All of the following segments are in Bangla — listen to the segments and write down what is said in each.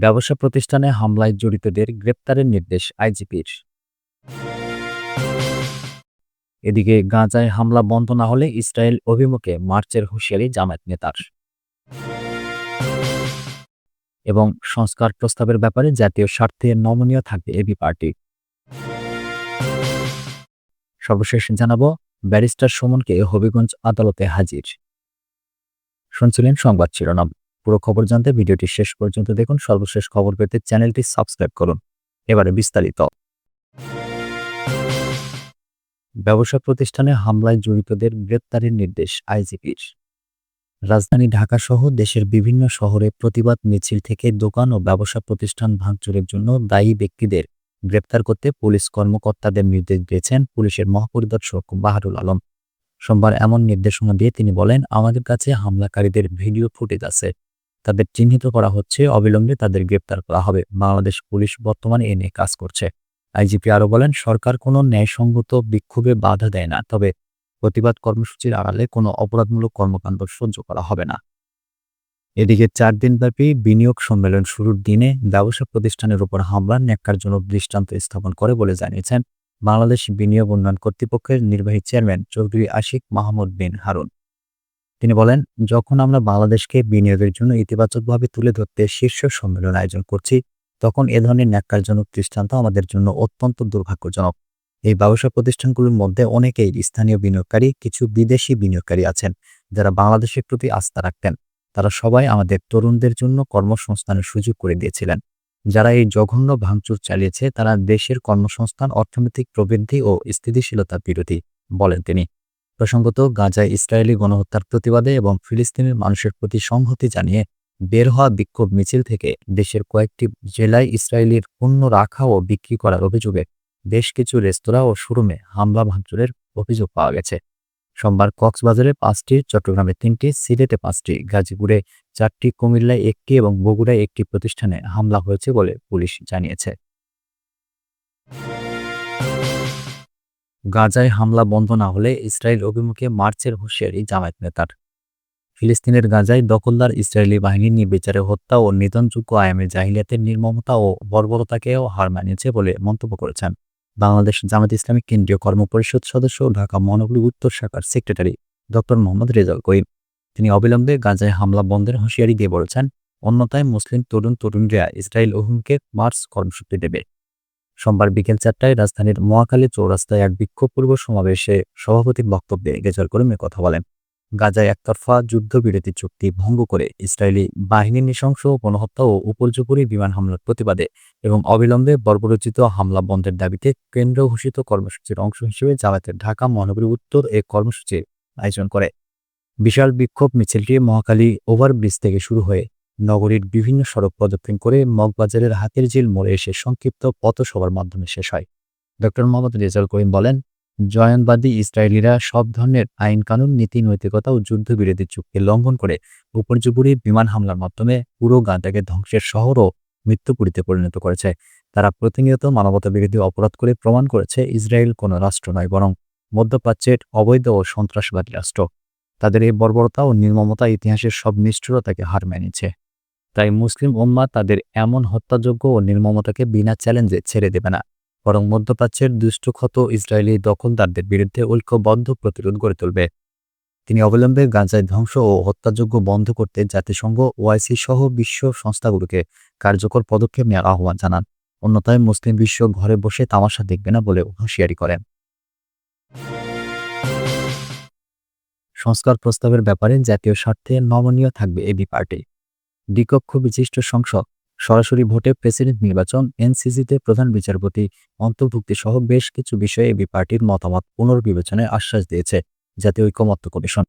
ব্যবসা প্রতিষ্ঠানে হামলায় জড়িতদের গ্রেপ্তারের নির্দেশ আইজিপির। এদিকে গাজায় হামলা বন্ধ না হলে ইসরায়েল অভিমুখে মার্চের হুঁশিয়ারি জামায়াত নেতার। এবং সংস্কার প্রস্তাবের ব্যাপারে জাতীয় স্বার্থে নমনীয় থাকবে এবি পার্টি। সর্বশেষ জানাবো, ব্যারিস্টার সুমনকে হবিগঞ্জ আদালতে হাজির। শুনছিলেন সংবাদ শিরোনাম। পুরো খবর জানতে ভিডিওটি শেষ পর্যন্ত দেখুন। সর্বশেষ খবর পেতে চ্যানেলটি সাবস্ক্রাইব করুন। এবারে বিস্তারিত। ব্যবসা প্রতিষ্ঠানে হামলায় জড়িতদের গ্রেপ্তারের নির্দেশ আইজিপির। রাজধানী ঢাকা সহ দেশের বিভিন্ন শহরে প্রতিবাদ মিছিল থেকে দোকান ও ব্যবসা প্রতিষ্ঠান ভাঙচুরের জন্য দায়ী ব্যক্তিদের গ্রেপ্তার করতে পুলিশ কর্মকর্তাদের নির্দেশ দিয়েছেন পুলিশের মহাপরিদর্শক বাহারুল আলম। সোমবার এমন নির্দেশনা দিয়ে তিনি বলেন, আমাদের কাছে হামলাকারীদের ভিডিও ফুটেজ আছে, তাদের চিহ্নিত করা হচ্ছে, অবিলম্বে তাদের গ্রেপ্তার করা হবে। বাংলাদেশ পুলিশ বর্তমানে এ নিয়ে কাজ করছে। আইজিপি আরও বলেন, সরকার কোনো ন্যায়সঙ্গত বিক্ষোভে বাধা দেয় না, তবে প্রতিবাদ কর্মসূচির আড়ালে কোনো অপরাধমূলক কর্মকাণ্ড সহ্য করা হবে না। এদিকে 4 দিনব্যাপী বিনিয়োগ সম্মেলন শুরুর দিনে ব্যবসা প্রতিষ্ঠানের উপর হামলার ন্যাক্কারজনক দৃষ্টান্ত স্থাপন করে বলে জানিয়েছেন বাংলাদেশ বিনিয়োগ উন্নয়ন কর্তৃপক্ষের নির্বাহী চেয়ারম্যান চৌধুরী আশিক মাহমুদ বিন হারুন। তিনি বলেন, যখন আমরা বাংলাদেশকে বিনিয়োগের জন্য ইতিবাচকভাবে তুলে ধরতে শীর্ষ সম্মেলন আয়োজন করছি, তখন এ ধরনের ন্যাক্কারজনক দৃষ্টান্ত আমাদের জন্য অত্যন্ত দুর্ভাগ্যজনক। এই ব্যবসা প্রতিষ্ঠানগুলোর মধ্যে অনেকেই স্থানীয় বিনিয়োগকারী, কিছু বিদেশি বিনিয়োগকারী আছেন যারা বাংলাদেশের প্রতি আস্থা রাখতেন। তারা সবাই আমাদের তরুণদের জন্য কর্মসংস্থানের সুযোগ করে দিয়েছিলেন। যারা এই জঘন্য ভাঙচুর চালিয়েছে তারা দেশের কর্মসংস্থান, অর্থনৈতিক প্রবৃদ্ধি ও স্থিতিশীলতার বিরোধী, বলেন তিনি। প্রসঙ্গত, গাজায় ইসরায়েলি গণহত্যার প্রতিবাদে এবং ফিলিস্তিনের মানুষের প্রতি সংহতি জানিয়ে বের হওয়া বিক্ষোভ মিছিল থেকে দেশের কয়েকটি জেলায় ইসরায়েলির পণ্য রাখা ও বিক্রি করার অভিযোগে বেশ কিছু রেস্তোরাঁ ও শোরুমে হামলা ভাঙচুরের অভিযোগ পাওয়া গেছে। সোমবার কক্সবাজারে 5টি, চট্টগ্রামে 3টি, সিলেটে 5টি, গাজীপুরে 4টি, কুমিল্লায় 1টি এবং বগুড়ায় 1টি প্রতিষ্ঠানে হামলা হয়েছে বলে পুলিশ জানিয়েছে। গাজায় হামলা বন্ধ না হলে ইসরায়েল অভিমুখে মার্চের হুঁশিয়ারি জামায়াত নেতার। ফিলিস্তিনের গাজায় দখলদার ইসরায়েলি বাহিনীর নির্বিচারে হত্যা ও নিধনযোগ্য আয়ামে জাহিলিয়াতের নির্মমতা ও বর্বরতাকেও হার মানিয়েছে বলে মন্তব্য করেছেন বাংলাদেশ জামায়াত ইসলামী কেন্দ্রীয় কর্মপরিষদ সদস্য ও ঢাকা মহানগরী উত্তর শাখার সেক্রেটারি ডক্টর মোহাম্মদ রেজাউল করিম। তিনি অবিলম্বে গাজায় হামলা বন্ধের হুঁশিয়ারি দিয়ে বলেছেন, অন্যথায় মুসলিম তরুণীরা ইসরায়েল অভিমুখে মার্চ কর্মসূচি দেবে। সোমবার বিকেল 4টায় রাজধানীর মহাখালী চৌরাস্তায় এক বিক্ষোভপূর্ব সমাবেশে সভাপতির বক্তব্যে রেজাউল করিম কথা বলেন, গাজায় একতরফা যুদ্ধবিরতি চুক্তি ভঙ্গ করে ইসরায়েলি বাহিনীর নৃশংস গণহত্যা ও উপর্যুপরি বিমান হামলার প্রতিবাদে এবং অবিলম্বে বর্বরোচিত হামলা বন্ধের দাবিতে কেন্দ্র ঘোষিত কর্মসূচির অংশ হিসেবে জামায়াতের ঢাকা মহানগরী উত্তর এ কর্মসূচির আয়োজন করে। বিশাল বিক্ষোভ মিছিলটি মহাখালী ওভারব্রিজ থেকে শুরু হয়ে নগরীর বিভিন্ন সড়ক প্রদক্ষিণ করে মগবাজারের হাতিরঝিল মোড়ে এসে সংক্ষিপ্ত পথসভার মাধ্যমে শেষ হয়। ডক্টর মোহাম্মদ রেজাউল করিম বলেন, জয়নবাদী ইসরায়েলিরা সব ধরনের আইন কানুন, নীতি নৈতিকতা ও যুদ্ধবিরতি চুক্তি লঙ্ঘন করে উপর্যুপরি বিমান হামলার মাধ্যমে পুরো গাজাকে ধ্বংসের শহর ও মৃত্যুপুরীতে পরিণত করেছে। তারা প্রতিনিয়ত মানবতা বিরোধী অপরাধ করে প্রমাণ করেছে ইসরায়েল কোনো রাষ্ট্র নয়, বরং মধ্যপ্রাচ্যের অবৈধ ও সন্ত্রাসবাদী রাষ্ট্র। তাদের এই বর্বরতা ও নির্মমতা ইতিহাসের সব নিষ্ঠুরতাকে হার মানিয়েছে। তাই মুসলিম উম্মাহ তাদের এমন হত্যাযোগ্য ও নির্মমতাকে বিনা চ্যালেঞ্জে ছেড়ে দেবে না, বরং মধ্যপ্রাচ্যের দুষ্টক্ষত ইসরায়েলি দখলদারদের বিরুদ্ধে ঐক্যবদ্ধ প্রতিরোধ গড়ে তুলবে। তিনি অবিলম্বে গাজায় ধ্বংস ও হত্যাযজ্ঞ বন্ধ করতে জাতিসংঘ, ওআইসি সহ বিশ্ব সংস্থাগুলোকে কার্যকর পদক্ষেপ নেওয়ার আহ্বান জানান। অন্যথায় মুসলিম বিশ্ব ঘরে বসে তামাশা দেখবে না বলে হুঁশিয়ারি করেন। সংস্কার প্রস্তাবের ব্যাপারে জাতীয় স্বার্থে নমনীয় থাকবে এবি পার্টি। দ্বিকক্ষ বিশিষ্ট সংসদ, সরাসরি ভোটে প্রেসিডেন্ট নির্বাচন, এনসিসিতে প্রধান বিচারপতি অন্তর্ভুক্তি সহ বেশ কিছু বিষয়ে এবি পার্টির মতামত পুনর্বিবেচনায় আশ্বাস দিয়েছে জাতীয় ঐকমত্য কমিশন।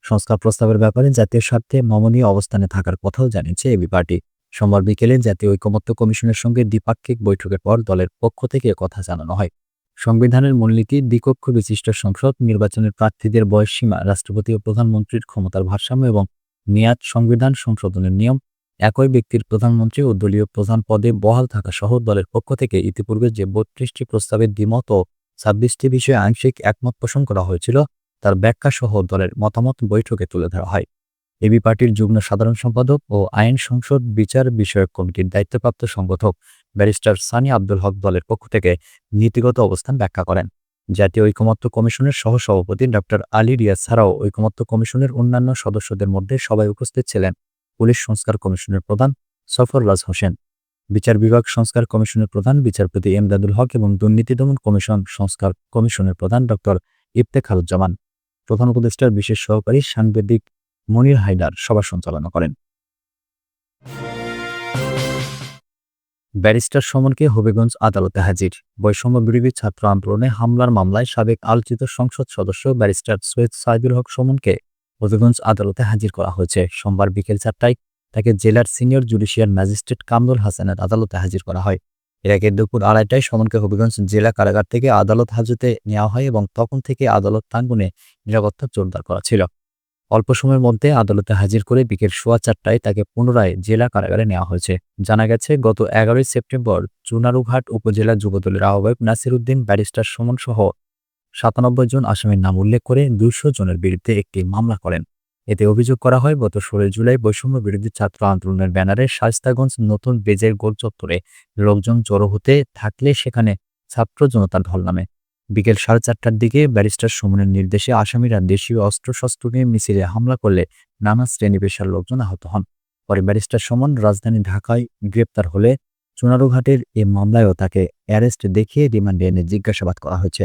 সংস্কার প্রস্তাবের ব্যাপারে জাতীয় স্বার্থে নমনীয় অবস্থানে থাকার কথাও জানিয়েছে এবি পার্টি। সোমবার বিকেলে জাতীয় ঐকমত্য কমিশনের সঙ্গে দ্বিপাক্ষিক বৈঠকের পর দলের পক্ষ থেকে কথা জানানো হয়। সংবিধানের মূলনীতি, দ্বিকক্ষ বিশিষ্ট সংসদ, নির্বাচনের প্রার্থীদের বয়সসীমা, রাষ্ট্রপতি ও প্রধানমন্ত্রীর ক্ষমতার ভারসাম্য এবং মেয়াদ, সংবিধান সংশোধনের নিয়ম, একই ব্যক্তির প্রধানমন্ত্রী ও দলীয় প্রধান পদে বহাল থাকা সহ দলের পক্ষ থেকে ইতিপূর্বে যে 32টি প্রস্তাবের দ্বিমত ও 26টি বিষয়ে আংশিক একমত পোষণ করা হয়েছিল তার ব্যাখ্যা সহ দলের মতামত বৈঠকে তুলে ধরা হয়। এবি পার্টির যুগ্ম সাধারণ সম্পাদক ও আইন সংসদ বিচার বিষয়ক কমিটির দায়িত্বপ্রাপ্ত সংগঠক ব্যারিস্টার সানি আব্দুল হক দলের পক্ষ থেকে নীতিগত অবস্থান ব্যাখ্যা করেন। জাতীয় ঐকমত্য কমিশনের সহসভাপতি ডক্টর আলী রিয়াজ ছাড়াও ঐকমত্য কমিশনের অন্যান্য সদস্যদের মধ্যে সবাই উপস্থিত ছিলেন পুলিশ সংস্কার কমিশনের প্রধান সফররাজ হোসেন, বিচার বিভাগ সংস্কার কমিশনের প্রধান বিচারপতি এমদাদুল হক এবং দুর্নীতি দমন কমিশন সংস্কার কমিশনের প্রধান ডক্টর ইফতেখারুজ্জামান। প্রধান উপদেষ্টার বিশেষ সহকারী সাংবাদিক মনির হায়দার সভা সঞ্চালনা করেন। ব্যারিস্টার সুমনকে হবিগঞ্জ আদালতে হাজির। বৈষম্য বিরোধী ছাত্র আন্দোলনে হামলার মামলায় সাবেক আলোচিত সংসদ সদস্য ব্যারিস্টার সৈয়দ সাইদুল হক সুমনকে হবিগঞ্জ আদালতে হাজির করা হয়েছে। সোমবার বিকেল 4টায় তাকে জেলার সিনিয়র জুডিশিয়াল ম্যাজিস্ট্রেট কামরুল হাসানের আদালতে হাজির করা হয়। এর আগে দুপুর 2:30টায় সুমনকে হবিগঞ্জ জেলা কারাগার থেকে আদালত হাজতে নেওয়া হয় এবং তখন থেকে আদালত প্রাঙ্গণে নিরাপত্তা জোরদার করা ছিল। অল্প সময়ের মধ্যে আদালতে হাজির করে বিকেল 4:15টায় তাকে পুনরায় জেলা কারাগারে নেওয়া হয়েছে। জানা গেছে, গত 11ই সেপ্টেম্বর চুনারুঘাট উপজেলা যুবদলের আহ্বায়ক নাসির উদ্দিন ব্যারিস্টার সুমন সহ 97 জন আসামির নাম উল্লেখ করে 200 জনের বিরুদ্ধে একটি মামলা করেন। এতে অভিযোগ করা হয়, গত 16 জুলাই বৈষম্য বিরোধী ছাত্র আন্দোলনের ব্যানারে শায়েস্তাগঞ্জ নতুন বেজের গোল চত্বরে লোকজন জড়ো হতে থাকলে সেখানে ছাত্র জনতার ঢল নামে। বিকেল 4:30টার দিকে ব্যারিস্টার সুমনের নির্দেশে আসামিরা দেশীয় অস্ত্রশস্ত্র নিয়ে মিছিলে হামলা করলে নানা শ্রেণী পেশার লোকজন আহত হন। পরে ব্যারিস্টার সুমন রাজধানী ঢাকায় গ্রেপ্তার হলে চুনারুঘাটের এ মামলায়ও তাকে অ্যারেস্ট দেখিয়ে রিমান্ডে এনে জিজ্ঞাসাবাদ করা হয়েছে।